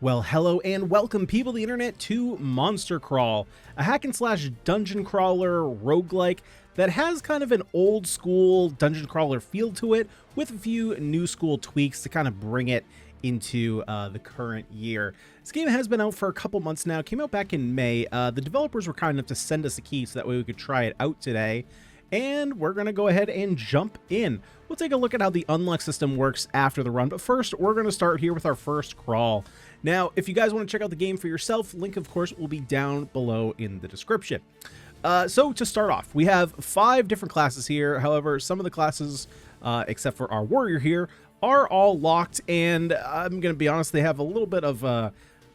Well, hello and welcome, people of the internet, to Monster Crawl, a hack and slash dungeon crawler roguelike that has kind of an old school dungeon crawler feel to it, with a few new school tweaks to kind of bring it into the current year. This game has been out for a couple months now. It came out back in May. The developers were kind enough to send us a key so that way we could try it out today. And we're going to go ahead and jump in. We'll take a look at how the unlock system works after the run, but first we're going to start here with our first crawl. Now, if you guys want to check out the game for yourself, link of course will be down below in the description. So to start off, we have 5 different classes here. However, some of the classes, except for our warrior here, are all locked, and I'm going to be honest, they have a little bit of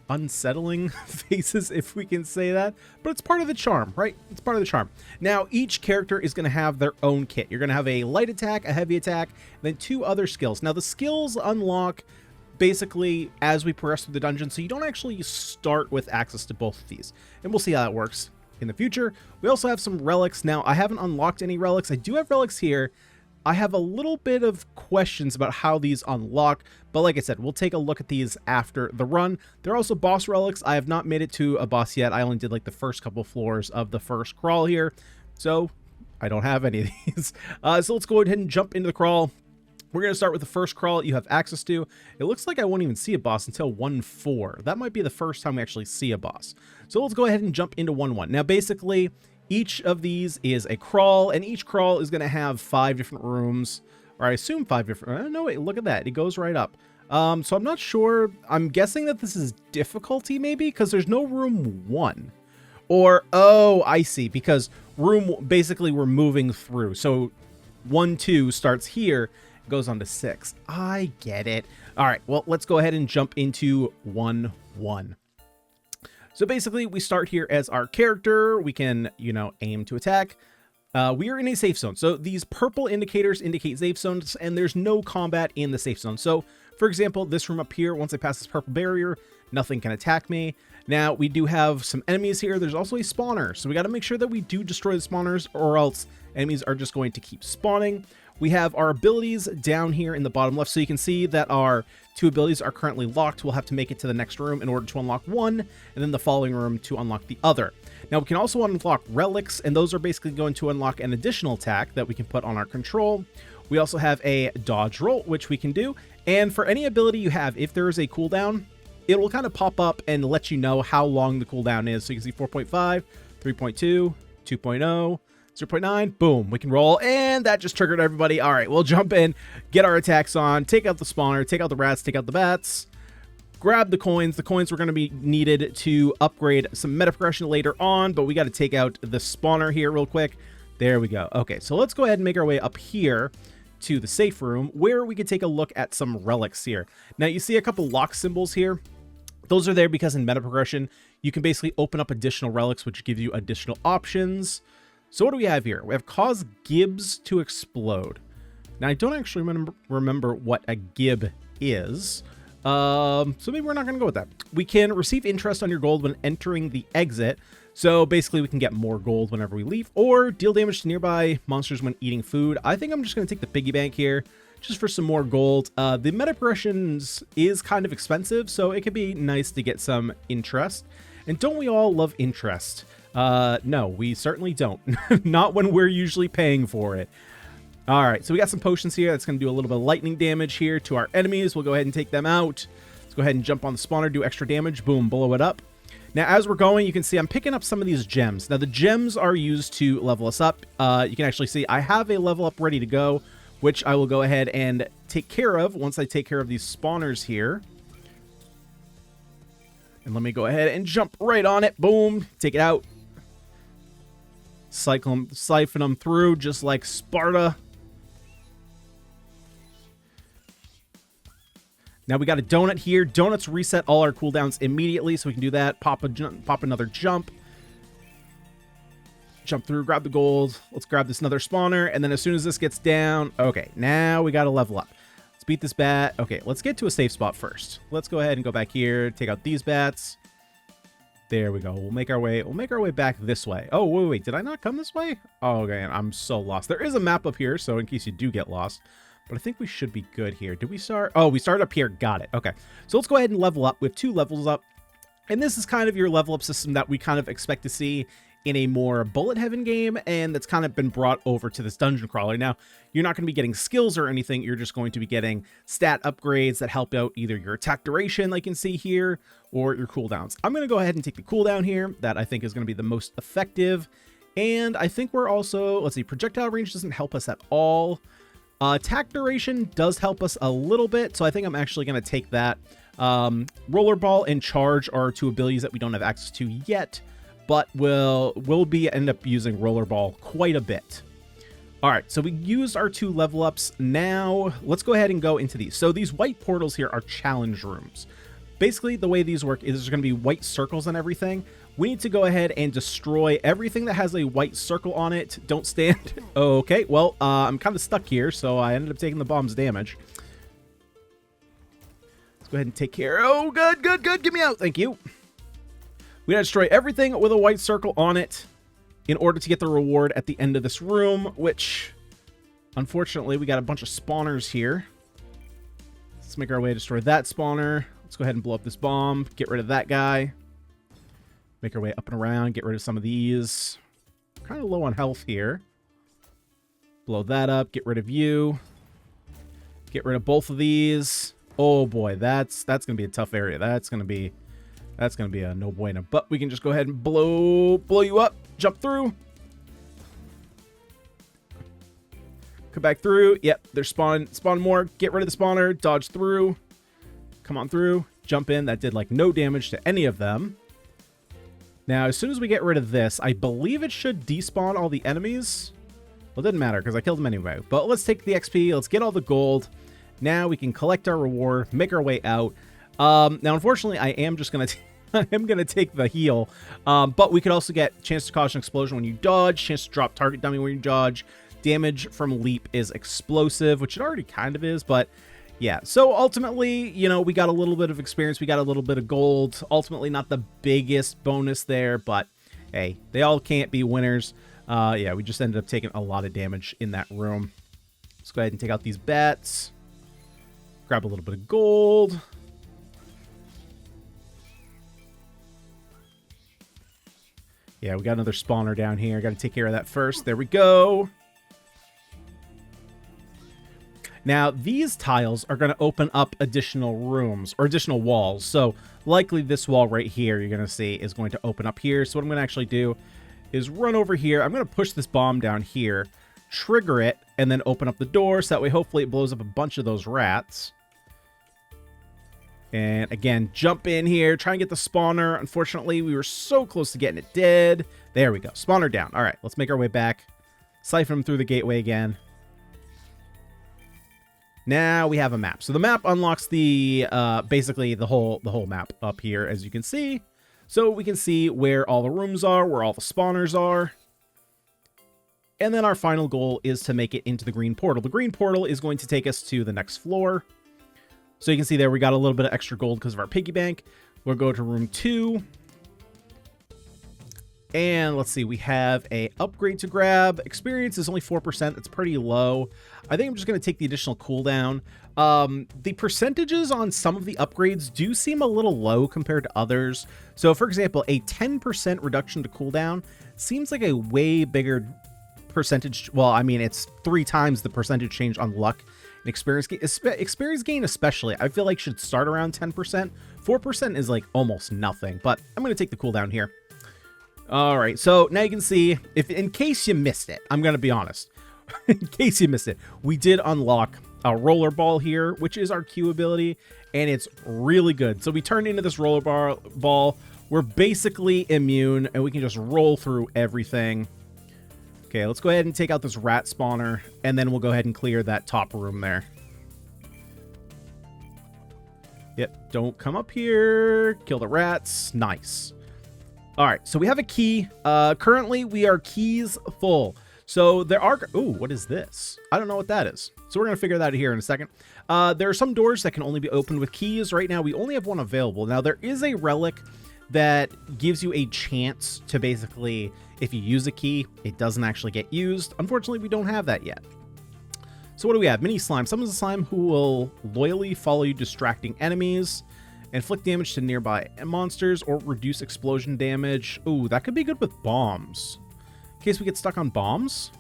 unsettling faces, if we can say that, but it's part of the charm, right? It's part of the charm. Now, each character is going to have their own kit. You're going to have a light attack, a heavy attack, and then 2 other skills. Now, the skills unlock basically as we progress through the dungeon, so you don't actually start with access to both of these, and we'll see how that works in the future. We also have some relics. Now, I haven't unlocked any relics. I do have relics here. I have a little bit of questions about how these unlock, but like I said, we'll take a look at these after the run. There are also boss relics. I have not made it to a boss yet. I only did like the first couple floors of the first crawl here, so I don't have any of these. So let's go ahead and jump into the crawl. We're going to start with the first crawl you have access to. It looks like I won't even see a boss until 1-4. That might be the first time we actually see a boss. So let's go ahead and jump into 1-1. Now, basically, each of these is a crawl, and each crawl is going to have 5 different rooms, or I assume 5 different. No, wait, look at that. It goes right up. So I'm not sure. I'm guessing that this is difficulty, maybe, because there's no room 1. Or, oh, I see, because room, basically, we're moving through. So 1-2 starts here, goes on to 6. I get it. All right, well, let's go ahead and jump into 1-1. So basically, we start here as our character. We can, aim to attack. We are in a safe zone. So these purple indicators indicate safe zones, and there's no combat in the safe zone. So, for example, this room up here, once I pass this purple barrier, nothing can attack me. Now, we do have some enemies here. There's also a spawner. So we got to make sure that we do destroy the spawners, or else enemies are just going to keep spawning. We have our abilities down here in the bottom left, so you can see that our 2 abilities are currently locked. We'll have to make it to the next room in order to unlock one, and then the following room to unlock the other. Now, we can also unlock relics, and those are basically going to unlock an additional attack that we can put on our control. We also have a dodge roll, which we can do, and for any ability you have, if there is a cooldown, it will kind of pop up and let you know how long the cooldown is. So you can see 4.5, 3.2, 2.0, 0.9, boom, we can roll, and that just triggered everybody. All right, we'll jump in, get our attacks on, take out the spawner, take out the rats, take out the bats, grab the coins. The coins were going to be needed to upgrade some meta progression later on, but we got to take out the spawner here real quick. There we go. Okay, so let's go ahead and make our way up here to the safe room, where we could take a look at some relics here. Now, you see a couple lock symbols here. Those are there because in meta progression, you can basically open up additional relics, which give you additional options. So what do we have here? We have cause gibs to explode. Now, I don't actually remember what a gib is. So maybe we're not going to go with that. We can receive interest on your gold when entering the exit. So basically, we can get more gold whenever we leave, or deal damage to nearby monsters when eating food. I think I'm just going to take the piggy bank here, just for some more gold. The meta progressions is kind of expensive, so it could be nice to get some interest. And don't we all love interest? No, we certainly don't. Not when we're usually paying for it. All right, so we got some potions here. That's going to do a little bit of lightning damage here to our enemies. We'll go ahead and take them out. Let's go ahead and jump on the spawner, do extra damage. Boom, blow it up. Now, as we're going, you can see I'm picking up some of these gems. Now, the gems are used to level us up. You can actually see I have a level up ready to go, which I will go ahead and take care of once I take care of these spawners here. And let me go ahead and jump right on it. Boom, take it out. Siphon them through just like Sparta. Now we got a donut here. Donuts reset all our cooldowns immediately, so we can do that. Pop another jump. Jump through, grab the gold. Let's grab this another spawner, and then as soon as this gets down, okay, now we got to level up. Let's beat this bat. Okay, let's get to a safe spot first. Let's go ahead and go back here, take out these bats. There we go. We'll make our way back this way. Oh, wait, did I not come this way? Oh, okay, I'm so lost. There is a map up here, so in case you do get lost. But I think we should be good here. Did we start? Oh, we started up here. Got it. Okay. So let's go ahead and level up. We have 2 levels up. And this is kind of your level up system that we kind of expect to see in a more bullet heaven game, and that's kind of been brought over to this dungeon crawler. Now, you're not going to be getting skills or anything. You're just going to be getting stat upgrades that help out either your attack duration, like you can see here, or your cooldowns. I'm going to go ahead and take the cooldown here. That I think is going to be the most effective. And I think we're also, let's see, projectile range doesn't help us at all. Attack duration does help us a little bit, so I think I'm actually going to take that. Rollerball and charge are 2 abilities that we don't have access to yet, but we'll end up using rollerball quite a bit. All right, so we used our 2 level ups. Now let's go ahead and go into these. So these white portals here are challenge rooms. Basically, the way these work is there's going to be white circles and everything. We need to go ahead and destroy everything that has a white circle on it. Don't stand. Okay, well, I'm kind of stuck here, so I ended up taking the bomb's damage. Let's go ahead and take care. Oh, good, good, good. Get me out. Thank you. We gotta destroy everything with a white circle on it in order to get the reward at the end of this room, which, unfortunately, we got a bunch of spawners here. Let's make our way to destroy that spawner. Let's go ahead and blow up this bomb. Get rid of that guy. Make our way up and around. Get rid of some of these. Kind of low on health here. Blow that up. Get rid of you. Get rid of both of these. Oh boy, that's gonna be a tough area. That's gonna be a no bueno. But we can just go ahead and blow you up. Jump through. Come back through. Yep, there's spawn more. Get rid of the spawner. Dodge through. Come on through. Jump in. That did like no damage to any of them. Now, as soon as we get rid of this, I believe it should despawn all the enemies. Well, it didn't matter because I killed them anyway. But let's take the XP. Let's get all the gold. Now we can collect our reward, make our way out. Now, unfortunately, I am just going to... I am going to take the heal. But we could also get chance to cause an explosion when you dodge, chance to drop target dummy when you dodge. Damage from leap is explosive, which it already kind of is, but... yeah, so ultimately, you know, we got a little bit of experience. We got a little bit of gold. Ultimately, not the biggest bonus there, but hey, they all can't be winners. Yeah, we just ended up taking a lot of damage in that room. Let's go ahead and take out these bats. Grab a little bit of gold. Yeah, we got another spawner down here. Got to take care of that first. There we go. Now, these tiles are going to open up additional rooms or additional walls. So, likely this wall right here you're going to see is going to open up here. So, what I'm going to actually do is run over here. I'm going to push this bomb down here, trigger it, and then open up the door. So that way, hopefully, it blows up a bunch of those rats. And again, jump in here, try and get the spawner. Unfortunately, we were so close to getting it dead. There we go. Spawner down. All right, let's make our way back. Siphon them through the gateway again. Now we have a map. So the map unlocks the basically the whole map up here, as you can see. So we can see where all the rooms are, where all the spawners are. And then our final goal is to make it into the green portal. The green portal is going to take us to the next floor. So you can see there we got a little bit of extra gold because of our piggy bank. We'll go to room 2. And let's see, we have a upgrade to grab. Experience is only 4%. That's pretty low. I think I'm just going to take the additional cooldown. The percentages on some of the upgrades do seem a little low compared to others. So for example, a 10% reduction to cooldown seems like a way bigger percentage. Well, I mean, it's 3 times the percentage change on luck and experience gain. Experience gain especially, I feel like should start around 10%. 4% is like almost nothing, but I'm going to take the cooldown here. All right, so now you can see, if in case you missed it, I'm going to be honest. In case you missed it, we did unlock a rollerball here, which is our Q ability, and it's really good. So we turn into this rollerball. We're basically immune, and we can just roll through everything. Okay, let's go ahead and take out this rat spawner, and then we'll go ahead and clear that top room there. Yep, don't come up here. Kill the rats. Nice. All right, so we have a key. Currently, we are keys full. So there are... Ooh, what is this? I don't know what that is. So we're going to figure that out here in a second. There are some doors that can only be opened with keys. Right now, we only have one available. Now, there is a relic that gives you a chance to basically, if you use a key, it doesn't actually get used. Unfortunately, we don't have that yet. So what do we have? Mini slime. Summons a slime who will loyally follow you, distracting enemies. Inflict damage to nearby monsters or reduce explosion damage. Ooh, that could be good with bombs. In case we get stuck on bombs.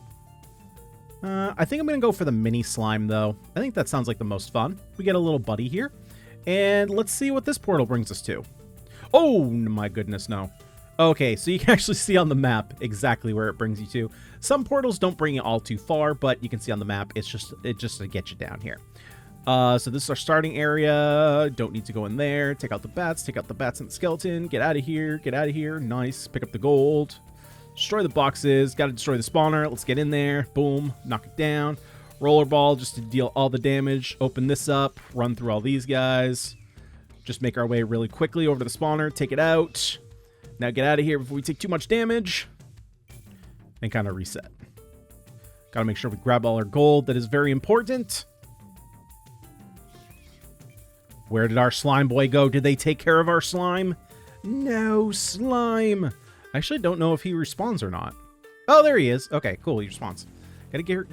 I think I'm going to go for the mini slime, though. I think that sounds like the most fun. We get a little buddy here. And let's see what this portal brings us to. Oh, my goodness, no. Okay, so you can actually see on the map exactly where it brings you to. Some portals don't bring you all too far, but you can see on the map, it's just to get you down here. So this is our starting area. Don't need to go in there. Take out the bats and the skeleton. Get out of here. Get out of here. Nice. Pick up the gold. Destroy the boxes. Got to destroy the spawner. Let's get in there. Boom. Knock it down. Rollerball just to deal all the damage. Open this up. Run through all these guys. Just make our way really quickly over to the spawner. Take it out. Now get out of here before we take too much damage. And kind of reset. Got to make sure we grab all our gold. That is very important. Where did our slime boy go? Did they take care of our slime? No, slime. I actually don't know if he respawns or not. Oh, there he is. Okay, cool. He respawns. Gotta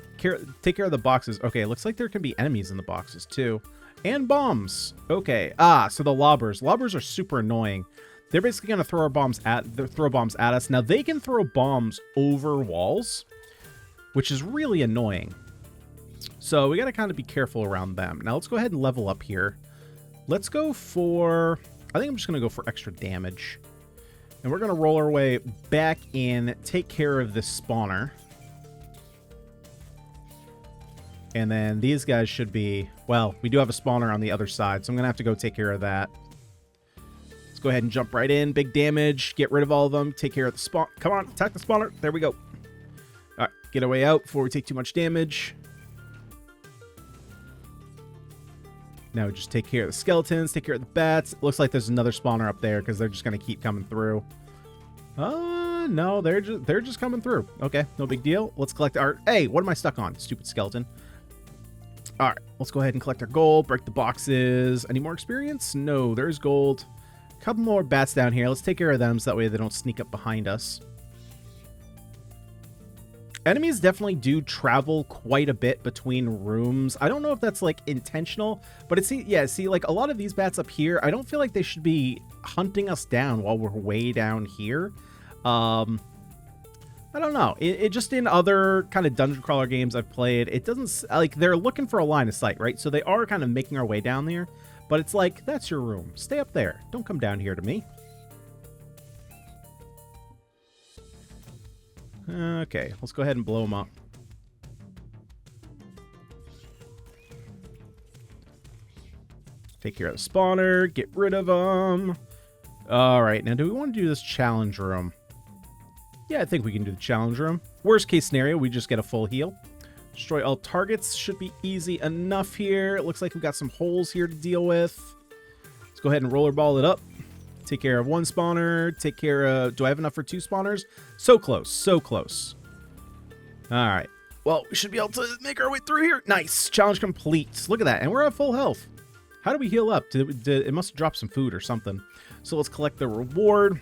take care of the boxes. Okay, it looks like there can be enemies in the boxes too. And bombs. Okay. So the lobbers. Lobbers are super annoying. They're basically gonna throw bombs at us. Now they can throw bombs over walls, which is really annoying. So we gotta kind of be careful around them. Now let's go ahead and level up here. Let's go for... I think I'm just going to go for extra damage. And we're going to roll our way back in, take care of this spawner. And then these guys should be... Well, we do have a spawner on the other side, so I'm going to have to go take care of that. Let's go ahead and jump right in. Big damage. Get rid of all of them. Take care of the spawn. Come on, attack the spawner. There we go. All right, get our way out before we take too much damage. Now we just take care of the skeletons, take care of the bats. It looks like there's another spawner up there because they're just going to keep coming through. No, they're just coming through. Okay, no big deal. Let's collect our... Hey, what am I stuck on? Stupid skeleton. All right, let's go ahead and collect our gold, break the boxes. Any more experience? No, there's gold. A couple more bats down here. Let's take care of them so that way they don't sneak up behind us. Enemies definitely do travel quite a bit between rooms. I don't know if that's, like, intentional, but it's, yeah, see, like, a lot of these bats up here, I don't feel like they should be hunting us down while we're way down here. I don't know. It just, in other kind of dungeon crawler games I've played, it doesn't, like, they're looking for a line of sight, right? So they are kind of making our way down there, but it's like, that's your room. Stay up there. Don't come down here to me. Okay, let's go ahead and blow them up. Take care of the spawner, get rid of them. All right, now do we want to do this challenge room? Yeah, I think we can do the challenge room. Worst case scenario, we just get a full heal. Destroy all targets, should be easy enough here. It looks like we've got some holes here to deal with. Let's go ahead and rollerball it up. Take care of one spawner. Take care of... Do I have enough for two spawners? So close. So close. All right. Well, we should be able to make our way through here. Nice. Challenge complete. Look at that. And we're at full health. How do we heal up? It must have dropped some food or something. So let's collect the reward.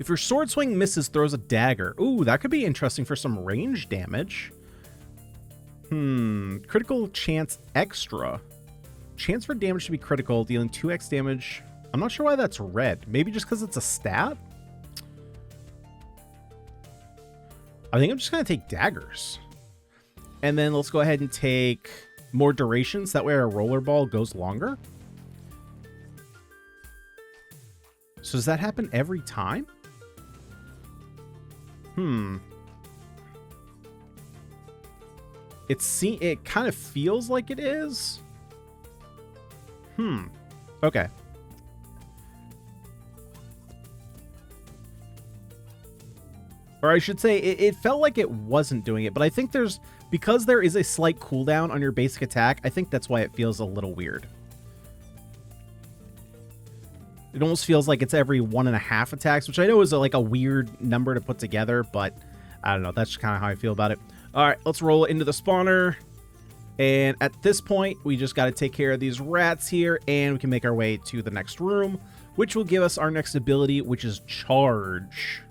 If your sword swing misses, throws a dagger. Ooh, that could be interesting for some range damage. Critical chance extra. Chance for damage to be critical, dealing 2x damage... I'm not sure why that's red. Maybe just because it's a stat? I think I'm just going to take daggers. And then let's go ahead and take more durations. That way our rollerball goes longer. So does that happen every time? It kind of feels like it is. Okay. Or I should say, it felt like it wasn't doing it, but I think because there is a slight cooldown on your basic attack, I think that's why it feels a little weird. It almost feels like it's every 1.5 attacks, which I know is like a weird number to put together, but I don't know. That's kind of how I feel about it. All right, let's roll into the spawner. And at this point, we just got to take care of these rats here, and we can make our way to the next room, which will give us our next ability, which is Charge.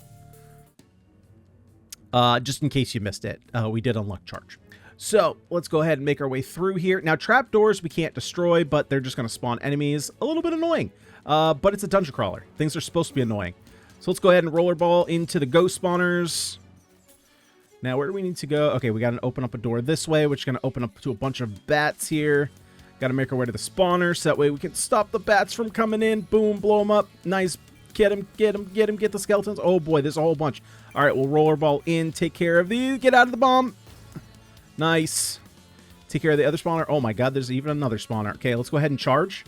Just in case you missed it, we did unlock Charge. So let's go ahead and make our way through here. Now, trapdoors we can't destroy, but they're just going to spawn enemies. A little bit annoying, but it's a dungeon crawler. Things are supposed to be annoying. So let's go ahead and rollerball into the ghost spawners. Now, where do we need to go? Okay, we got to open up a door this way, which is going to open up to a bunch of bats here. Got to make our way to the spawner, so that way we can stop the bats from coming in. Boom, blow them up. Nice. Get him, get him, get him, get the skeletons. Oh boy, there's a whole bunch. All right, we'll rollerball in, take care of these. Get out of the bomb. Nice. Take care of the other spawner. Oh my god, there's even another spawner. Okay, let's go ahead and charge.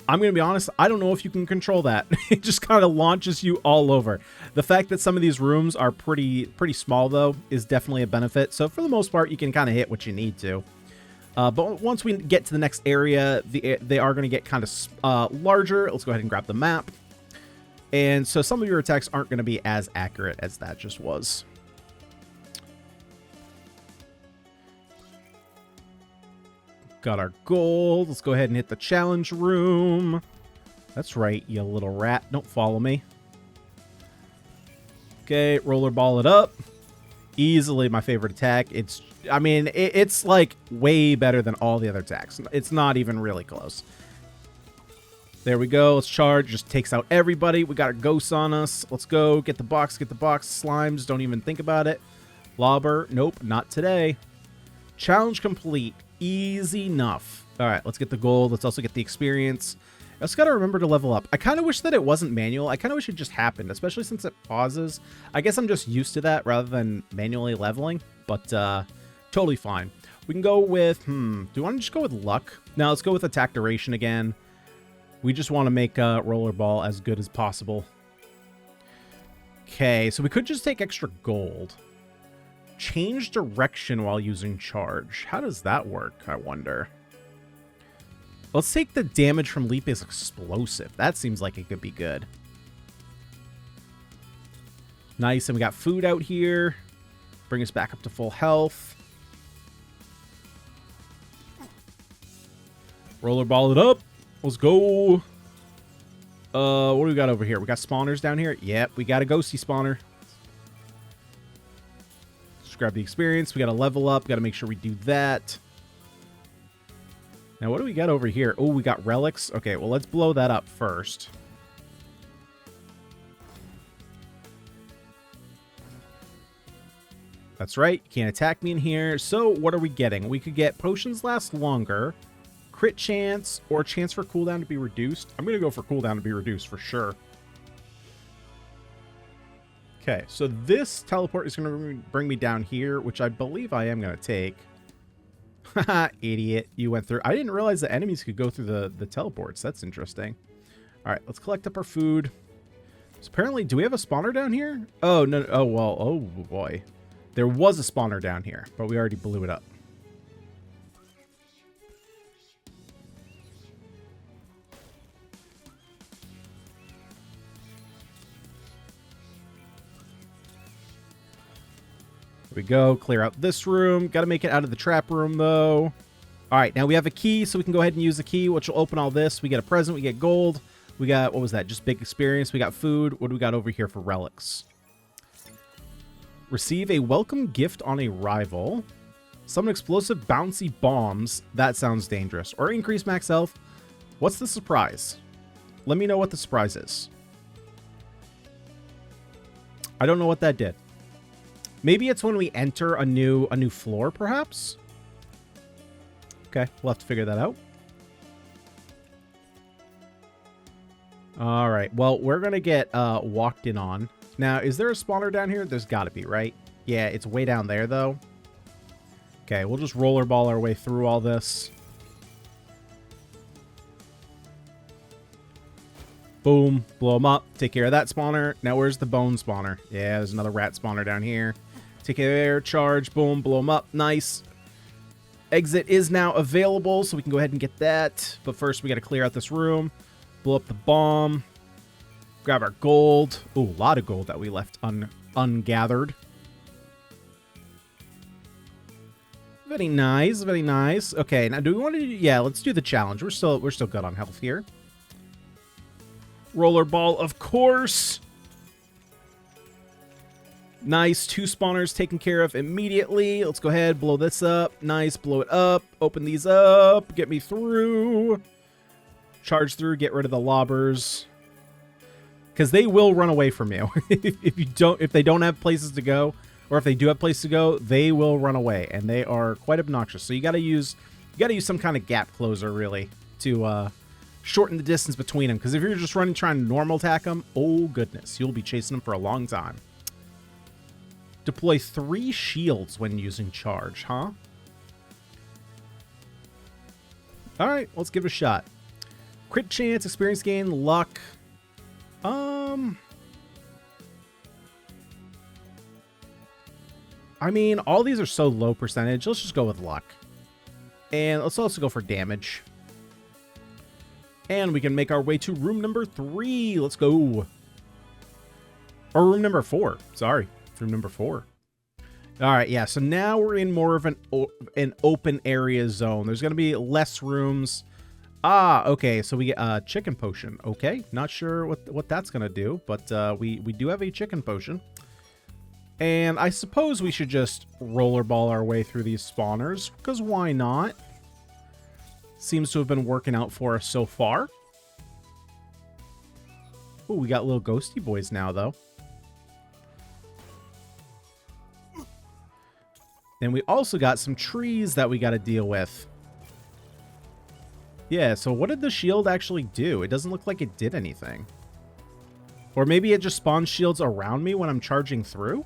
I'm going to be honest, I don't know if you can control that. It just kind of launches you all over. The fact that some of these rooms are pretty small, though, is definitely a benefit. So for the most part, you can kind of hit what you need to. But once we get to the next area, they are going to get kind of larger. Let's go ahead and grab the map. And so some of your attacks aren't going to be as accurate as that just was. Got our gold. Let's go ahead and hit the challenge room. That's right, you little rat. Don't follow me. Okay, rollerball it up. Easily my favorite attack. It's like way better than all the other attacks. It's not even really close. There we go. Let's charge. Just takes out everybody. We got our ghosts on us. Let's go. Get the box. Get the box. Slimes. Don't even think about it. Lobber. Nope. Not today. Challenge complete. Easy enough. All right. Let's get the gold. Let's also get the experience. I just got to remember to level up. I kind of wish that it wasn't manual. I kind of wish it just happened, especially since it pauses. I guess I'm just used to that rather than manually leveling, but totally fine. We can go with, do you want to just go with luck? Now let's go with attack duration again. We just want to make rollerball as good as possible. Okay, so we could just take extra gold. Change direction while using charge. How does that work, I wonder? Let's take the damage from leap as explosive. That seems like it could be good. Nice, and we got food out here. Bring us back up to full health. Rollerball it up. Let's go. What do we got over here? We got spawners down here. Yep, we got a ghosty spawner. Just grab the experience. We got to level up. Got to make sure we do that. Now, what do we got over here? Oh, we got relics. Okay, well, let's blow that up first. That's right. You can't attack me in here. So, what are we getting? We could get potions last longer, crit chance, or chance for cooldown to be reduced. I'm going to go for cooldown to be reduced for sure. Okay, so this teleport is going to bring me down here, which I believe I am going to take. Haha, idiot. You went through. I didn't realize that enemies could go through the teleports. That's interesting. All right, let's collect up our food. So apparently, do we have a spawner down here? Oh, no. Oh, well. Oh, boy. There was a spawner down here, but we already blew it up. Here we go. Clear out this room. Got to make it out of the trap room, though. All right, now we have a key, so we can go ahead and use the key, which will open all this. We get a present. We get gold. We got, what was that? Just big experience. We got food. What do we got over here for relics? Receive a welcome gift on arrival. Summon explosive bouncy bombs. That sounds dangerous. Or increase max health. What's the surprise? Let me know what the surprise is. I don't know what that did. Maybe it's when we enter a new floor, perhaps? Okay, we'll have to figure that out. All right, well, we're going to get walked in on. Now, is there a spawner down here? There's got to be, right? Yeah, it's way down there, though. Okay, we'll just rollerball our way through all this. Boom, blow them up. Take care of that spawner. Now, where's the bone spawner? Yeah, there's another rat spawner down here. Take care, charge, boom, blow them up. Nice. Exit is now available, so we can go ahead and get that. But first, we got to clear out this room. Blow up the bomb. Grab our gold. Ooh, a lot of gold that we left ungathered. Very nice, very nice. Okay, now do we want to do... Yeah, let's do the challenge. We're still good on health here. Rollerball, of course. Nice, 2 spawners taken care of immediately. Let's go ahead, blow this up. Nice, blow it up. Open these up. Get me through. Charge through, get rid of the lobbers. Because they will run away from you. If they don't have places to go, or if they do have places to go, they will run away, and they are quite obnoxious. So you gotta use some kind of gap closer, really, to shorten the distance between them. Because if you're just trying to normal attack them, oh goodness, you'll be chasing them for a long time. Deploy 3 shields when using charge, huh? Alright, let's give it a shot. Crit chance, experience gain, luck. I mean, all these are so low percentage. Let's just go with luck. And let's also go for damage. And we can make our way to room number 3. Let's go. Or room number 4. Sorry. Room number 4. All right, yeah. So now we're in more of an open area zone. There's going to be less rooms. Ah, okay. So we get a chicken potion. Okay. Not sure what that's going to do, but we do have a chicken potion. And I suppose we should just rollerball our way through these spawners, because why not? Seems to have been working out for us so far. Oh, we got little ghosty boys now, though. And we also got some trees that we got to deal with. Yeah, so what did the shield actually do? It doesn't look like it did anything. Or maybe it just spawns shields around me when I'm charging through?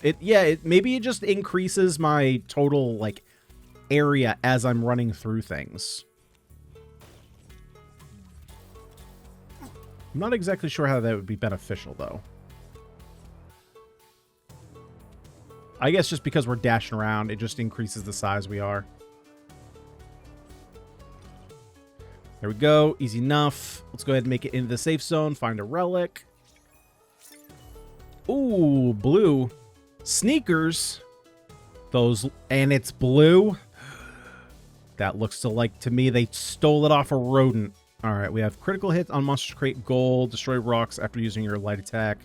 Maybe it just increases my total, like, area as I'm running through things. I'm not exactly sure how that would be beneficial, though. I guess just because we're dashing around, it just increases the size we are. There we go. Easy enough. Let's go ahead and make it into the safe zone. Find a relic. Ooh, blue. Sneakers. Those, and it's blue. That looks to me they stole it off a rodent. All right, we have critical hits on monsters, create gold, destroy rocks after using your light attack.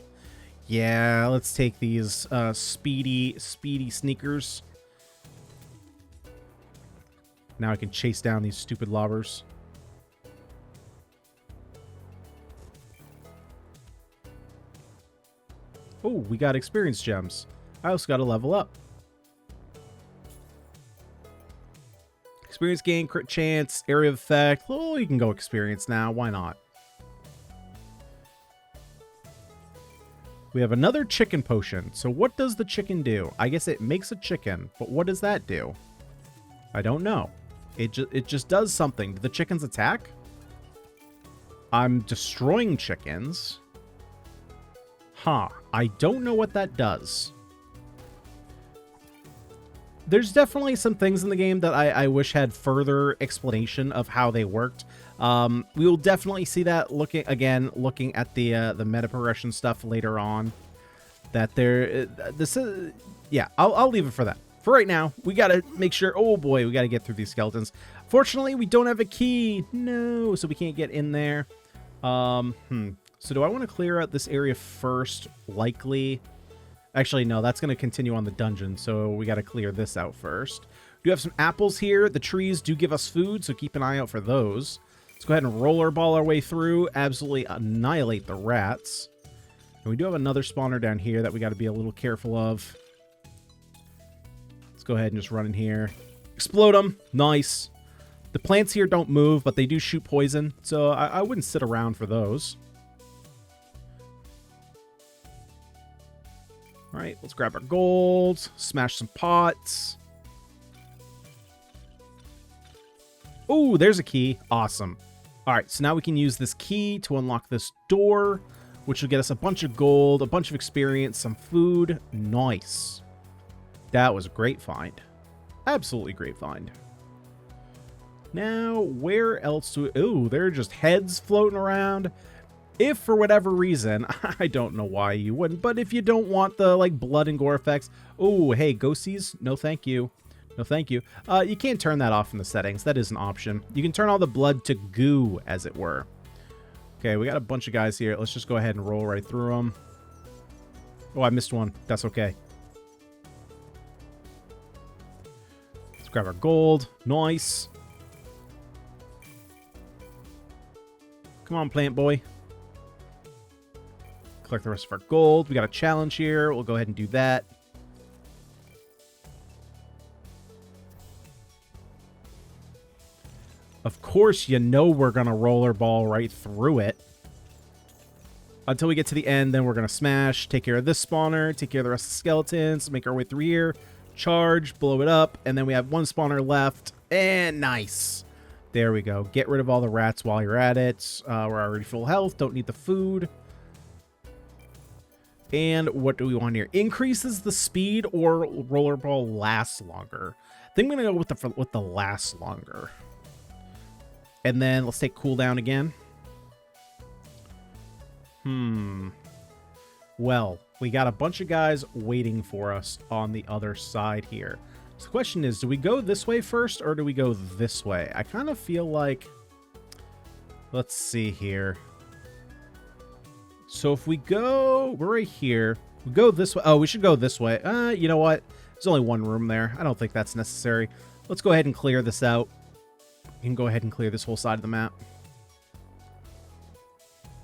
Yeah, let's take these speedy sneakers. Now I can chase down these stupid lobbers. Oh, we got experience gems. I also got to level up. Experience gain, crit chance, area of effect. Oh, you can go experience now. Why not? We have another chicken potion. So what does the chicken do? I guess it makes a chicken, but what does that do? I don't know. It just does something. Do the chickens attack? I'm destroying chickens. Huh. I don't know what that does. There's definitely some things in the game that I wish had further explanation of how they worked. We will definitely see that looking at the meta progression stuff later on. Yeah, I'll leave it for that. For right now, we gotta make sure. Oh boy, we gotta get through these skeletons. Fortunately, we don't have a key. No, so we can't get in there. So do I want to clear out this area first? Likely. Actually, no, that's going to continue on the dungeon, so we got to clear this out first. We do have some apples here. The trees do give us food, so keep an eye out for those. Let's go ahead and rollerball our way through. Absolutely annihilate the rats. And we do have another spawner down here that we got to be a little careful of. Let's go ahead and just run in here. Explode them. Nice. The plants here don't move, but they do shoot poison, so I wouldn't sit around for those. All right, let's grab our gold, smash some pots. Oh, there's a key. Awesome. All right, so now we can use this key to unlock this door, which will get us a bunch of gold, a bunch of experience, some food. Nice. That was a great find. Absolutely great find. Now, where else do we... Oh, there are just heads floating around. If for whatever reason, I don't know why you wouldn't, but if you don't want the like blood and gore effects, oh, hey, ghosties, no thank you. No thank you. You can't turn that off in the settings. That is an option. You can turn all the blood to goo, as it were. Okay, we got a bunch of guys here. Let's just go ahead and roll right through them. Oh, I missed one. That's okay. Let's grab our gold. Nice. Come on, plant boy. Collect the rest of our gold. We got a challenge here. We'll go ahead and do that. Of course, you know we're going to rollerball right through it. Until we get to the end, then we're going to smash, take care of this spawner, take care of the rest of the skeletons, make our way through here, charge, blow it up, and then we have one spawner left, and nice. There we go. Get rid of all the rats while you're at it. We're already full health, don't need the food. And what do we want here? Increases the speed or rollerball lasts longer? I think I'm going to go with the last longer. And then let's take cooldown again. Well, we got a bunch of guys waiting for us on the other side here. So the question is, do we go this way first or do we go this way? I kind of feel like... Let's see here. So if we go... We're right here. We go this way. Oh, we should go this way. You know what? There's only one room there. I don't think that's necessary. Let's go ahead and clear this out. You can go ahead and clear this whole side of the map.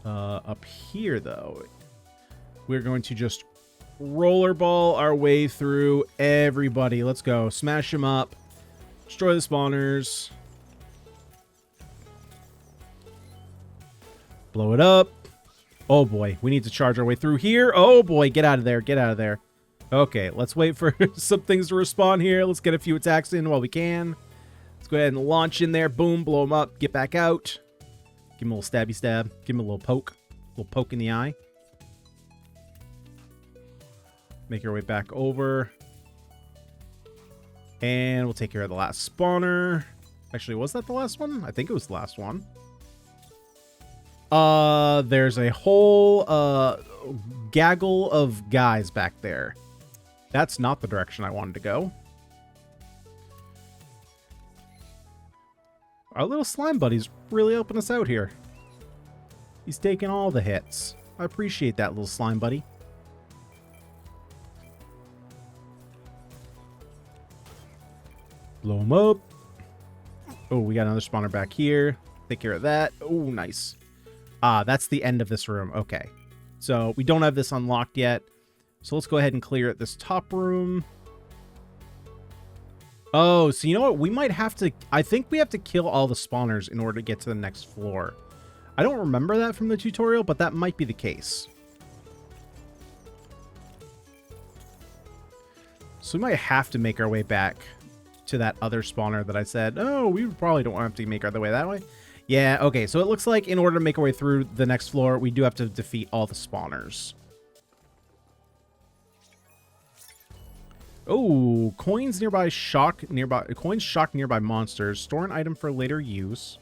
Up here, though, we're going to just rollerball our way through everybody. Let's go. Smash them up. Destroy the spawners. Blow it up. Oh, boy. We need to charge our way through here. Oh, boy. Get out of there. Get out of there. Okay, let's wait for some things to respawn here. Let's get a few attacks in while we can. Let's go ahead and launch in there. Boom. Blow them up. Get back out. Give him a little stabby stab. Give him a little poke. A little poke in the eye. Make our way back over. And we'll take care of the last spawner. Actually, was that the last one? I think it was the last one. There's a whole gaggle of guys back there. That's not the direction I wanted to go. Our little slime buddy's really helping us out here. He's taking all the hits. I appreciate that, little slime buddy. Blow him up. Oh, we got another spawner back here. Take care of that. Oh, nice. Ah, that's the end of this room. Okay. So we don't have this unlocked yet. So let's go ahead and clear this top room. Oh, so you know what? We might have to... I think we have to kill all the spawners in order to get to the next floor. I don't remember that from the tutorial, but that might be the case. So we might have to make our way back to that other spawner that I said, oh, we probably don't have to make our way that way. Yeah, okay. So it looks like in order to make our way through the next floor, we do have to defeat all the spawners. Oh, coins shock nearby monsters. Store an item for later use.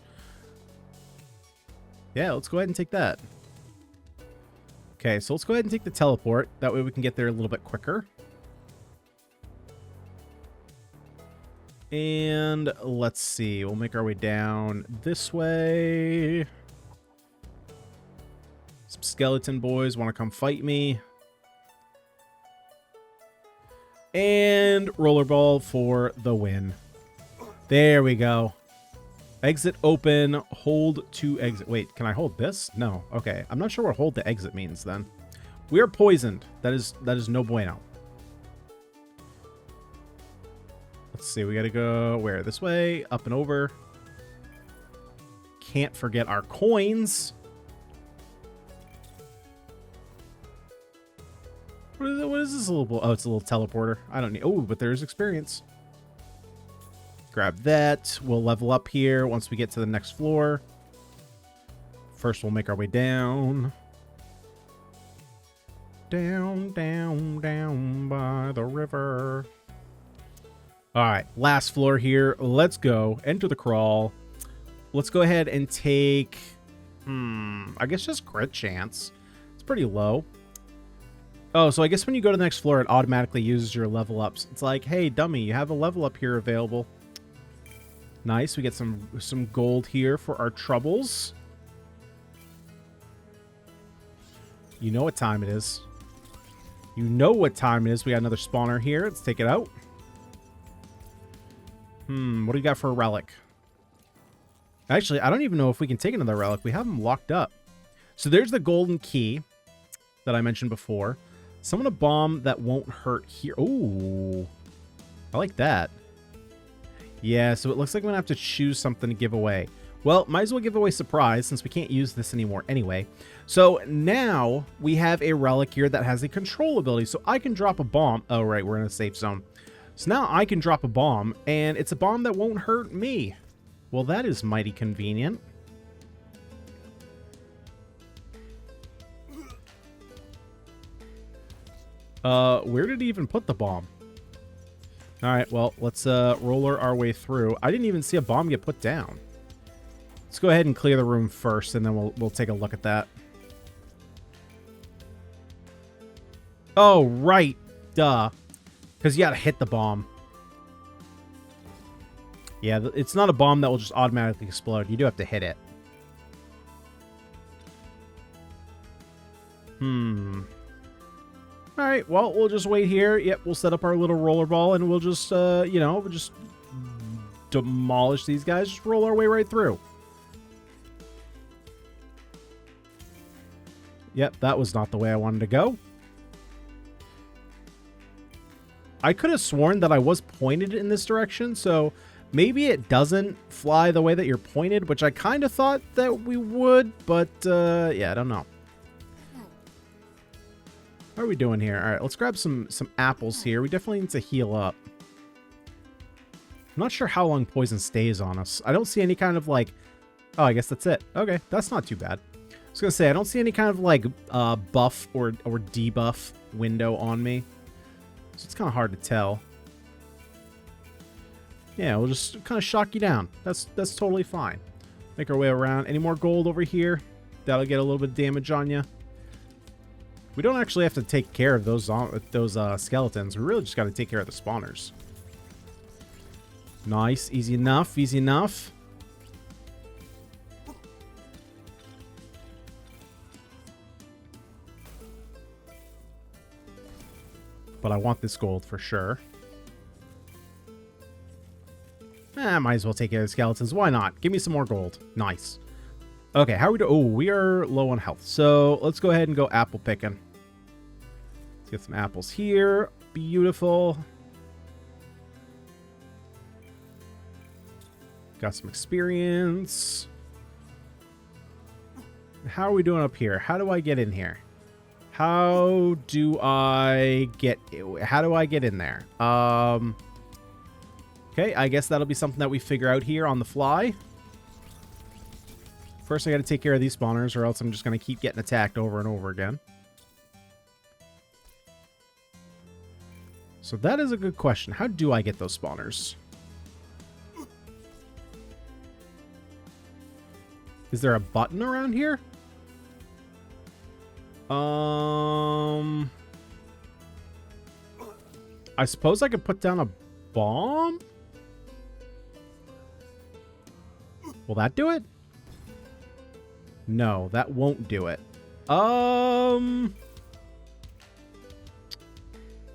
Yeah, let's go ahead and take that. Okay, so let's go ahead and take the teleport. That way we can get there a little bit quicker. And let's see. We'll make our way down this way. Some skeleton boys want to come fight me. And rollerball for the win. There we go. Exit open. Hold to exit. Wait, can I hold this? No. Okay. I'm not sure what hold to exit means then. We are poisoned. That is no bueno. Let's see. We got to go where? This way. Up and over. Can't forget our coins. What is this little... Oh, it's a little teleporter. I don't need... Oh, but there's experience. Grab that. We'll level up here once we get to the next floor. First, we'll make our way down. Down, down, down by the river. All right, last floor here. Let's go. Enter the crawl. Let's go ahead and take... I guess just crit chance. It's pretty low. Oh, so I guess when you go to the next floor, it automatically uses your level ups. It's like, hey, dummy, you have a level up here available. Nice. We get some gold here for our troubles. You know what time it is. You know what time it is. We got another spawner here. Let's take it out. What do you got for a relic? Actually, I don't even know if we can take another relic. We have them locked up. So there's the golden key that I mentioned before. Summon a bomb that won't hurt here. Ooh. I like that. Yeah, so it looks like I'm going to have to choose something to give away. Well, might as well give away surprise since we can't use this anymore anyway. So now we have a relic here that has a control ability. So I can drop a bomb. Oh, right, we're in a safe zone. So now I can drop a bomb, and it's a bomb that won't hurt me. Well, that is mighty convenient. Where did he even put the bomb? All right, well, let's roller our way through. I didn't even see a bomb get put down. Let's go ahead and clear the room first, and then we'll take a look at that. Oh, right. Duh. Because you got to hit the bomb. Yeah, it's not a bomb that will just automatically explode. You do have to hit it. All right, well, we'll just wait here. Yep, we'll set up our little roller ball, and we'll just, you know, we'll just demolish these guys. Just roll our way right through. Yep, that was not the way I wanted to go. I could have sworn that I was pointed in this direction, so maybe it doesn't fly the way that you're pointed, which I kind of thought that we would, but, yeah, I don't know. How are we doing here? All right, let's grab some apples here. We definitely need to heal up. I'm not sure how long poison stays on us. I don't see any kind of, like... Oh, I guess that's it. Okay, that's not too bad. I was going to say, I don't see any kind of, like, buff or debuff window on me. So it's kind of hard to tell. Yeah, we'll just kind of shock you down. That's totally fine. Make our way around. Any more gold over here? That'll get a little bit of damage on you. We don't actually have to take care of those skeletons. We really just got to take care of the spawners. Nice. Easy enough. Easy enough. But I want this gold for sure. Might as well take care of the skeletons. Why not? Give me some more gold. Nice. Okay, how are we doing? Oh, we are low on health. So let's go ahead and go apple picking. Let's get some apples here. Beautiful. Got some experience. How are we doing up here? How do I get in here? How do I get in there? Okay, I guess that'll be something that we figure out here on the fly. First, I got to take care of these spawners, or else I'm just going to keep getting attacked over and over again. So that is a good question. How do I get those spawners? Is there a button around here? I suppose I could put down a bomb? Will that do it? No, that won't do it.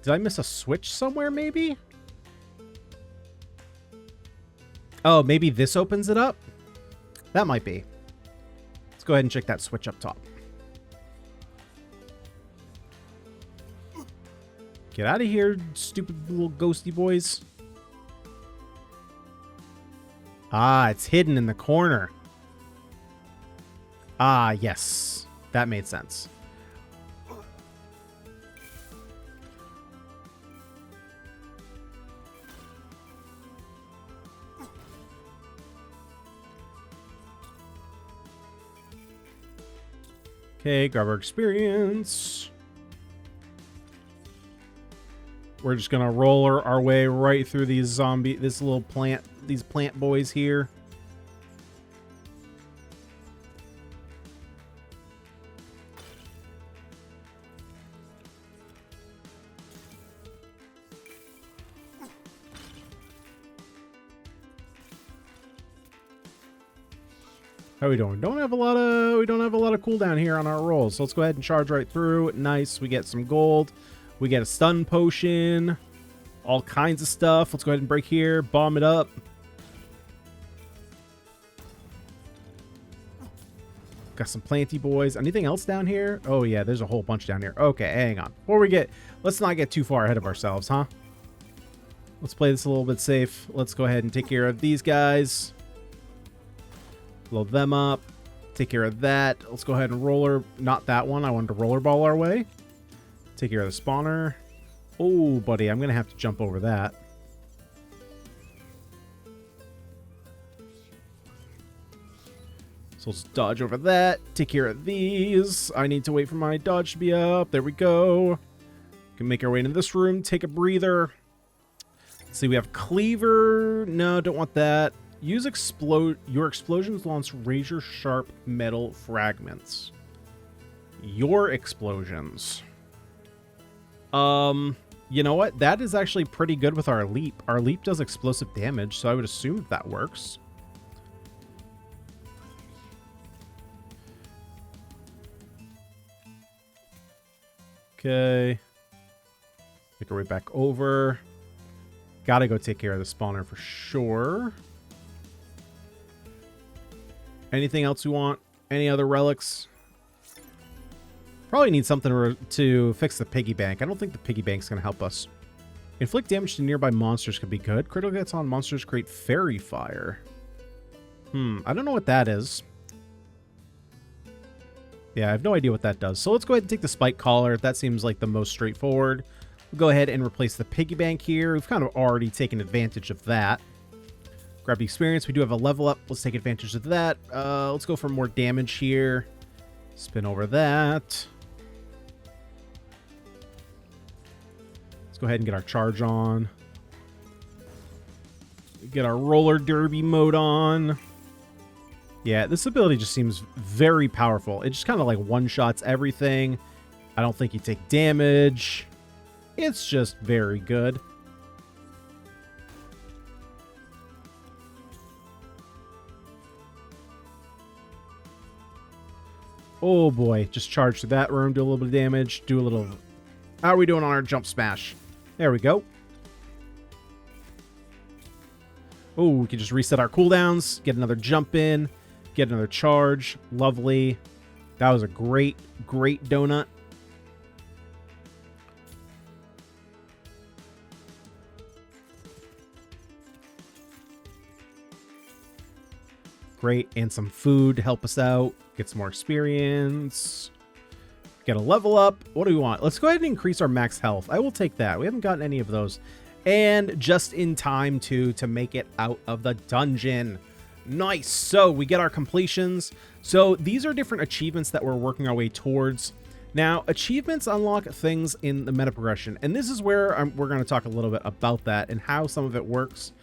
Did I miss a switch somewhere, maybe? Oh, maybe this opens it up? That might be. Let's go ahead and check that switch up top. Get out of here, stupid little ghosty boys. Ah, it's hidden in the corner. Ah, yes. That made sense. Okay, grab our experience. We're just gonna roll our way right through these these plant boys here. How are we doing? We don't have a lot of cooldown here on our rolls. So let's go ahead and charge right through. Nice. We get some gold. We get a stun potion. All kinds of stuff. Let's go ahead and break here. Bomb it up. Got some planty boys. Anything else down here? Oh yeah, there's a whole bunch down here. Okay, hang on. Let's not get too far ahead of ourselves, huh? Let's play this a little bit safe. Let's go ahead and take care of these guys. Load them up. Take care of that. Let's go ahead and not that one. I wanted to rollerball our way. Take care of the spawner. Oh, buddy, I'm going to have to jump over that. So let's dodge over that. Take care of these. I need to wait for my dodge to be up. There we go. Can make our way into this room. Take a breather. Let's see, we have cleaver. No, don't want that. Use your explosions launch razor sharp metal fragments. Your explosions. You know what? That is actually pretty good with our leap. Our leap does explosive damage, so I would assume that works. Okay. Make our way back over. Gotta go take care of the spawner for sure. Anything else we want? Any other relics? Probably need something to fix the piggy bank. I don't think the piggy bank's going to help us. Inflict damage to nearby monsters could be good. Critical hits on monsters create fairy fire. I don't know what that is. Yeah, I have no idea what that does. So let's go ahead and take the spike collar. That seems like the most straightforward. We'll go ahead and replace the piggy bank here. We've kind of already taken advantage of that. Grab the experience. We do have a level up. Let's take advantage of that. Let's go for more damage here. Spin over that. Let's go ahead and get our charge on. Get our roller derby mode on. Yeah, this ability just seems very powerful. It just kind of like one-shots everything. I don't think you take damage. It's just very good. Oh boy, just charge through that room, do a little bit of damage, do a little... How are we doing on our jump smash? There we go. Oh, we can just reset our cooldowns, get another jump in, get another charge. Lovely. That was a great, great donut. Great, and some food to help us out. Get some more experience. Get a level up. What do we want? Let's go ahead and increase our max health. I will take that. We haven't gotten any of those. And just in time, too, to make it out of the dungeon. Nice. So we get our completions. So these are different achievements that we're working our way towards. Now, achievements unlock things in the meta progression. And this is where we're going to talk a little bit about that and how some of it works.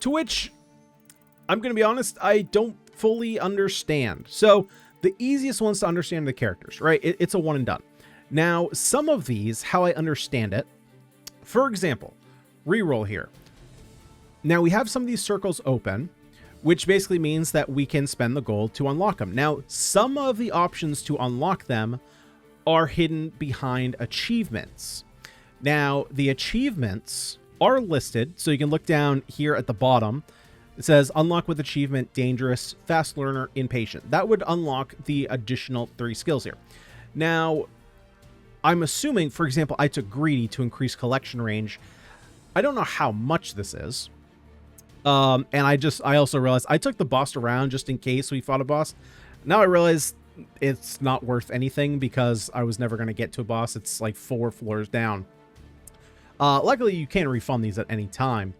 To which, I'm going to be honest, I don't fully understand. So the easiest ones to understand are the characters, right? It's a one and done. Now, some of these, how I understand it, for example, reroll here. Now, we have some of these circles open, which basically means that we can spend the gold to unlock them. Now, some of the options to unlock them are hidden behind achievements. Now, the achievements are listed, so you can look down here at the bottom. It says unlock with achievement, dangerous, fast learner, impatient. That would unlock the additional 3 skills here. Now, I'm assuming, for example, I took greedy to increase collection range. I don't know how much this is. And I also realized I took the boss around just in case we fought a boss. Now I realize it's not worth anything because I was never going to get to a boss. It's like 4 floors down. Luckily, you can refund these at any time.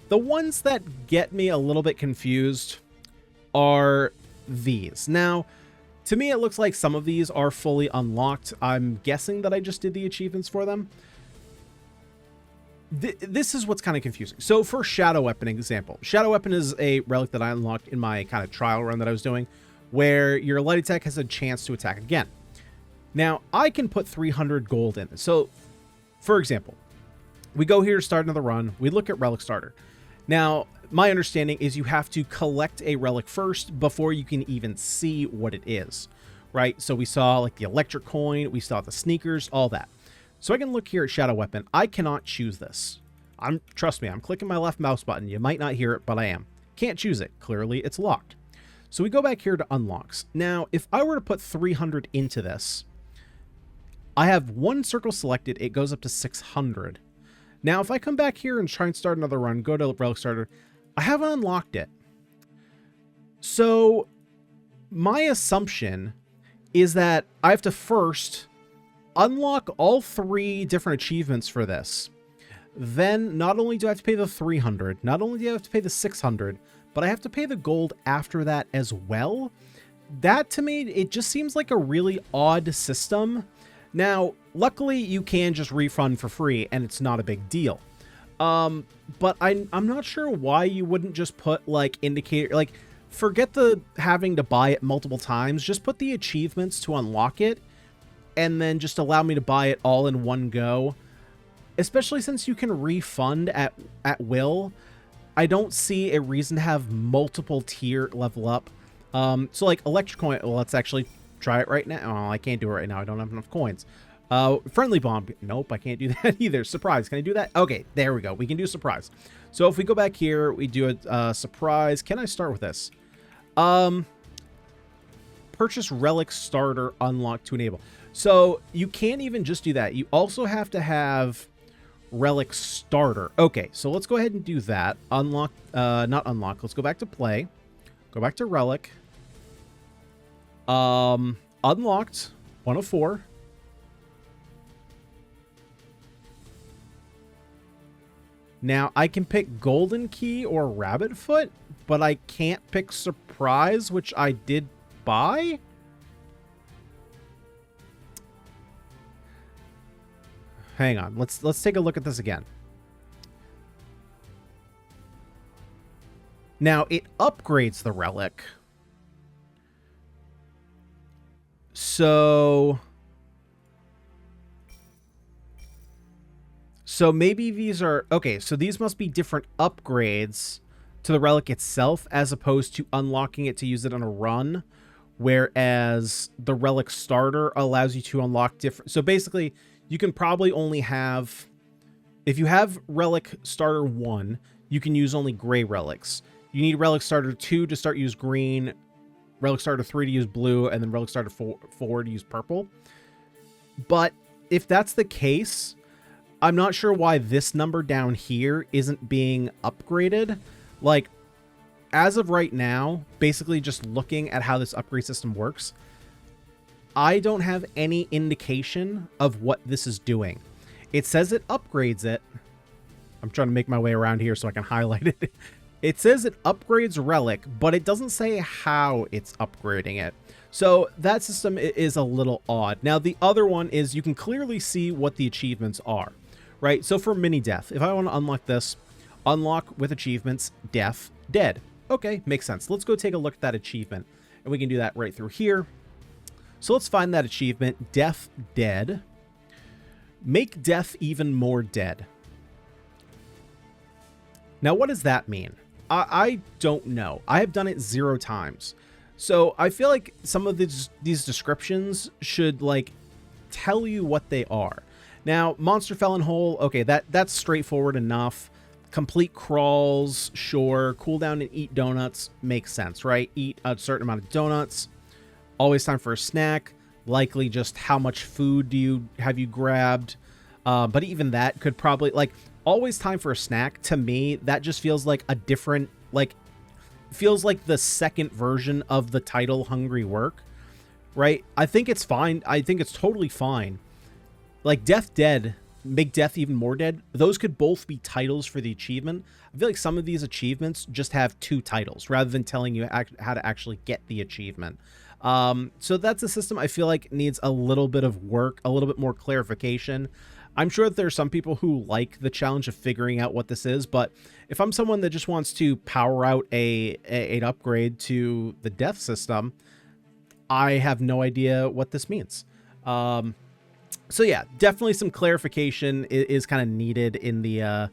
The ones that get me a little bit confused are these. Now, to me, it looks like some of these are fully unlocked. I'm guessing that I just did the achievements for them. This is what's kind of confusing. So for Shadow Weapon example, Shadow Weapon is a relic that I unlocked in my kind of trial run that I was doing, where your light attack has a chance to attack again. Now, I can put 300 gold in this. So, for example, we go here to start another run. We look at Relic Starter. Now, my understanding is you have to collect a relic first before you can even see what it is, right? So we saw like the electric coin, we saw the sneakers, all that. So I can look here at Shadow Weapon. I cannot choose this. Trust me, I'm clicking my left mouse button. You might not hear it, but I am. Can't choose it. Clearly, it's locked. So we go back here to unlocks. Now, if I were to put 300 into this, I have one circle selected. It goes up to 600. Now, if I come back here and try and start another run, go to Relic Starter, I haven't unlocked it. So my assumption is that I have to first unlock all 3 different achievements for this. Then not only do I have to pay the 300, not only do I have to pay the 600, but I have to pay the gold after that as well. That to me, it just seems like a really odd system. Now, luckily you can just refund for free and it's not a big deal. But I'm not sure why you wouldn't just put like indicator, like forget the having to buy it multiple times, just put the achievements to unlock it and then just allow me to buy it all in one go. Especially since you can refund at will, I don't see a reason to have multiple tier level up. So like electric coin, well, let's actually try it right now. Oh, I can't do it right now. I don't have enough coins. Friendly bomb. Nope, I can't do that either. Surprise. Can I do that? Okay, there we go. We can do surprise. So if we go back here, we do a surprise. Can I start with this? Purchase relic starter unlock to enable. So you can't even just do that. You also have to have relic starter. Okay, so let's go ahead and do that. Unlock, not unlock. Let's go back to play. Go back to relic. Unlocked 104. Now I can pick golden key or rabbit foot, but I can't pick surprise, which I did buy. Hang on, let's take a look at this again. Now it upgrades the relic. So maybe these are okay, so these must be different upgrades to the relic itself as opposed to unlocking it to use it on a run, whereas the relic starter allows you to unlock different. So basically you can probably only have, if you have relic starter 1, you can use only gray relics. You need relic starter 2 to start use green, relic starter 3 to use blue, and then relic starter 4 to use purple. But if that's the case, I'm not sure why this number down here isn't being upgraded. Like, as of right now, basically just looking at how this upgrade system works, I don't have any indication of what this is doing. It says it upgrades it. I'm trying to make my way around here so I can highlight it. It says it upgrades relic, but it doesn't say how it's upgrading it. So that system is a little odd. Now, the other one is you can clearly see what the achievements are, right? So for mini death, if I want to unlock this, unlock with achievements, death, dead. Okay, makes sense. Let's go take a look at that achievement, and we can do that right through here. So let's find that achievement, death, dead. Make death even more dead. Now, what does that mean? I don't know. I have done it 0 times. So I feel like some of these descriptions should like tell you what they are. Now, monster felon hole, okay, that's straightforward enough. Complete crawls, sure. Cooldown and eat donuts makes sense, right? Eat a certain amount of donuts. Always time for a snack. Likely just how much food have you grabbed. But even that could probably, like, always time for a snack. To me, that just feels like a different, like, feels like the second version of the title Hungry Work, right? I think it's fine. I think it's totally fine. Like, Death Dead, make death even more dead. Those could both be titles for the achievement. I feel like some of these achievements just have 2 titles rather than telling you how to actually get the achievement. So that's a system I feel like needs a little bit of work, a little bit more clarification. I'm sure that there are some people who like the challenge of figuring out what this is, but if I'm someone that just wants to power out an upgrade to the death system, I have no idea what this means. So yeah, definitely some clarification is kind of needed in the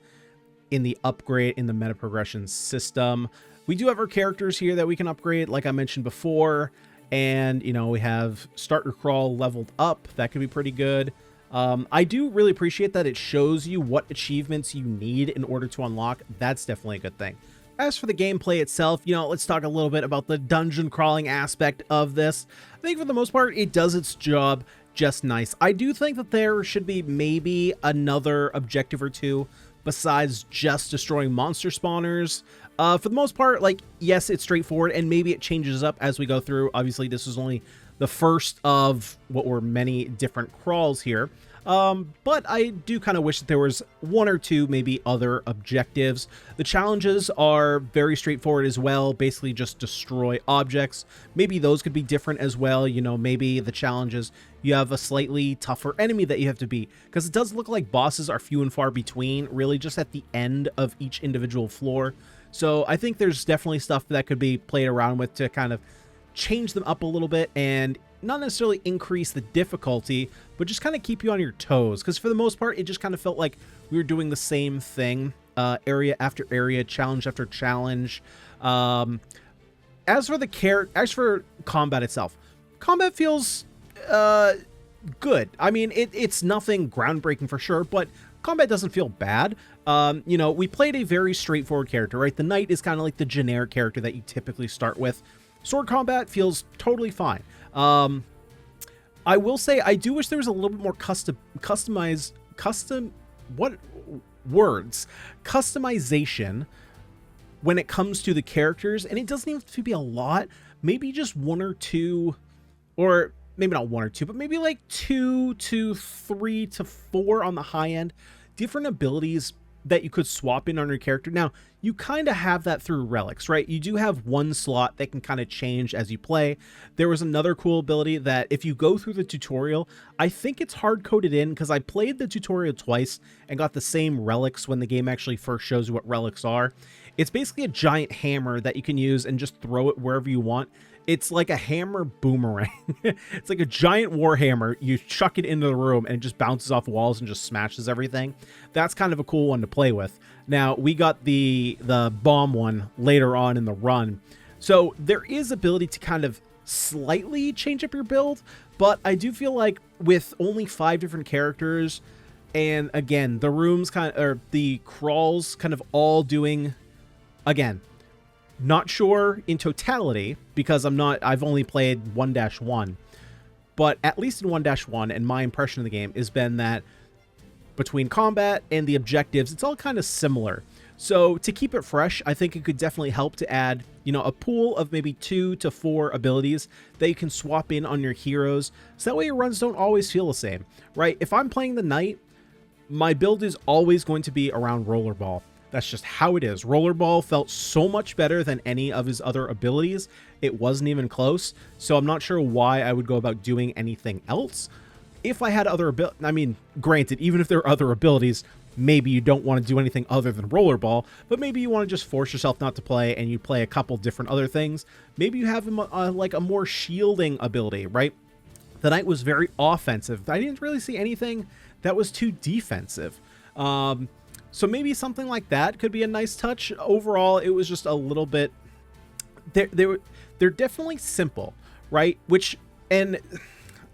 in the meta progression system. We do have our characters here that we can upgrade, like I mentioned before. And, you know, we have starter crawl leveled up. That could be pretty good. I do really appreciate that it shows you what achievements you need in order to unlock. That's definitely a good thing. As for the gameplay itself, you know, let's talk a little bit about the dungeon crawling aspect of this. I think for the most part, it does its job just nice. I do think that there should be maybe another objective or two besides just destroying monster spawners. For the most part, like, yes, it's straightforward, and maybe it changes up as we go through. Obviously, this is only the first of what were many different crawls here. But I do kind of wish that there was one or two maybe other objectives. The challenges are very straightforward as well, basically just destroy objects. Maybe those could be different as well. You know, maybe the challenges, you have a slightly tougher enemy that you have to beat, because it does look like bosses are few and far between, really just at the end of each individual floor. So I think there's definitely stuff that could be played around with to kind of change them up a little bit and not necessarily increase the difficulty, but just kind of keep you on your toes. Because for the most part, it just kind of felt like we were doing the same thing, area after area, challenge after challenge. As for combat itself, combat feels good. I mean, it's nothing groundbreaking for sure, but combat doesn't feel bad. You know, we played a very straightforward character, right? The knight is kind of like the generic character that you typically start with. Sword combat feels totally fine. I will say I do wish there was a little bit more customization when it comes to the characters, and it doesn't even have to be a lot. Maybe just one or two, or maybe not one or two, but maybe like 2 to 3 to 4 on the high end, different abilities that you could swap in on your character. Now, you kind of have that through relics, right? You do have one slot that can kind of change as you play. There was another cool ability that if you go through the tutorial, I think it's hard-coded in, because I played the tutorial twice and got the same relics when the game actually first shows you what relics are. It's basically a giant hammer that you can use and just throw it wherever you want. It's like a hammer boomerang. It's like a giant war hammer. You chuck it into the room and it just bounces off walls and just smashes everything. That's kind of a cool one to play with. Now, we got the bomb one later on in the run. So there is ability to kind of slightly change up your build, but I do feel like with only 5 different characters, and again, the rooms the crawls kind of all doing, again, not sure in totality, because I've only played 1-1, but at least in 1-1, and my impression of the game has been that between combat and the objectives, it's all kind of similar. So to keep it fresh, I think it could definitely help to add, you know, a pool of maybe 2 to 4 abilities that you can swap in on your heroes, so that way your runs don't always feel the same, right? If I'm playing the knight, my build is always going to be around rollerball. That's just how it is. Rollerball felt so much better than any of his other abilities. It wasn't even close. So I'm not sure why I would go about doing anything else. If I had other abilities, I mean, granted, even if there are other abilities, maybe you don't want to do anything other than rollerball, but maybe you want to just force yourself not to play and you play a couple different other things. Maybe you have like a more shielding ability, right? The knight was very offensive. I didn't really see anything that was too defensive. So maybe something like that could be a nice touch. Overall, it was just a little bit, they're definitely simple, right? Which, and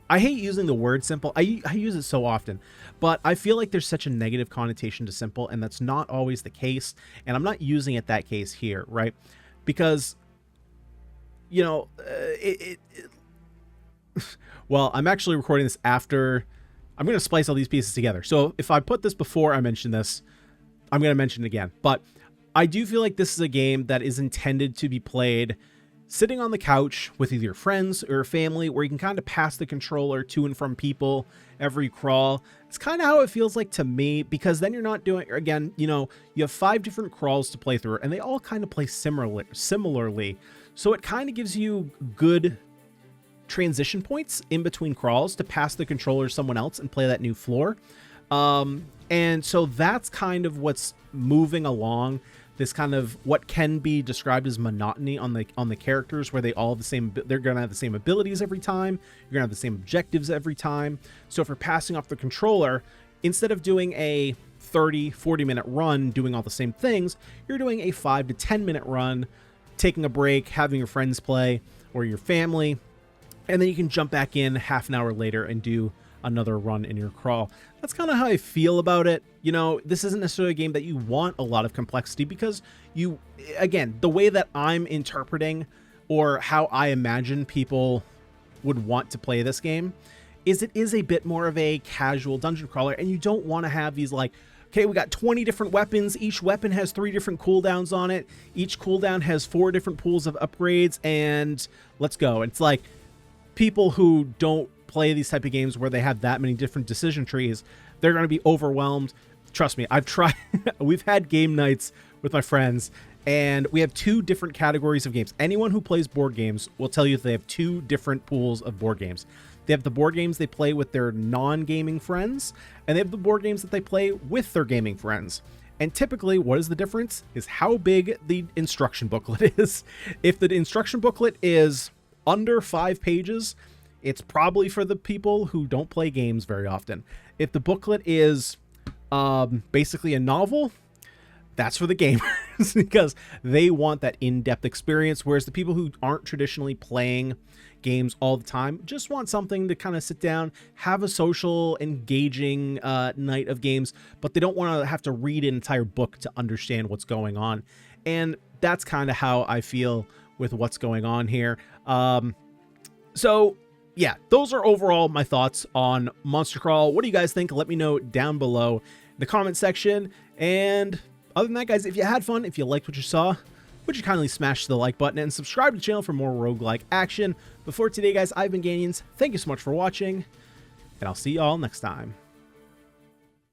I hate using the word simple. I use it so often, but I feel like there's such a negative connotation to simple, and that's not always the case. And I'm not using it that case here, right? Because, you know, well, I'm actually recording this after, I'm going to splice all these pieces together. So if I put this before I mention this, I'm going to mention it again. But I do feel like this is a game that is intended to be played sitting on the couch with either your friends or your family, where you can kind of pass the controller to and from people every crawl. It's kind of how it feels like to me, because then you're not doing, again, you know, you have 5 different crawls to play through, and they all kind of play similarly. So it kind of gives you good transition points in between crawls to pass the controller to someone else and play that new floor. And so that's kind of what's moving along this kind of what can be described as monotony on the characters, where they all have the same, they're going to have the same abilities every time. You're going to have the same objectives every time. So if you're passing off the controller, instead of doing a 30-40 minute run doing all the same things, you're doing a 5 to 10 minute run, taking a break, having your friends play or your family, and then you can jump back in half an hour later and do another run in your crawl. That's kind of how I feel about it. You know, this isn't necessarily a game that you want a lot of complexity, because you, again, the way that I'm interpreting or how I imagine people would want to play this game is it is a bit more of a casual dungeon crawler, and you don't want to have these like, okay, we got 20 different weapons. Each weapon has 3 different cooldowns on it. Each cooldown has 4 different pools of upgrades, and let's go. It's like people who don't play these type of games where they have that many different decision trees, they're going to be overwhelmed. Trust me, I've tried. We've had game nights with my friends, and we have 2 different categories of games. Anyone who plays board games will tell you that they have 2 different pools of board games. They have the board games they play with their non-gaming friends, and they have the board games that they play with their gaming friends. And typically, what is the difference? Is how big the instruction booklet is. If the instruction booklet is under 5 pages, it's probably for the people who don't play games very often. If the booklet is basically a novel, that's for the gamers, because they want that in-depth experience, whereas the people who aren't traditionally playing games all the time just want something to kind of sit down, have a social, engaging night of games, but they don't want to have to read an entire book to understand what's going on. And that's kind of how I feel with what's going on here. So yeah, those are overall my thoughts on Monster Crawl. What do you guys think? Let me know down below in the comment section. And other than that, guys, if you had fun, if you liked what you saw, would you kindly smash the like button and subscribe to the channel for more roguelike action. Before today, guys, I've been Ganyonz. Thank you so much for watching, and I'll see you all next time.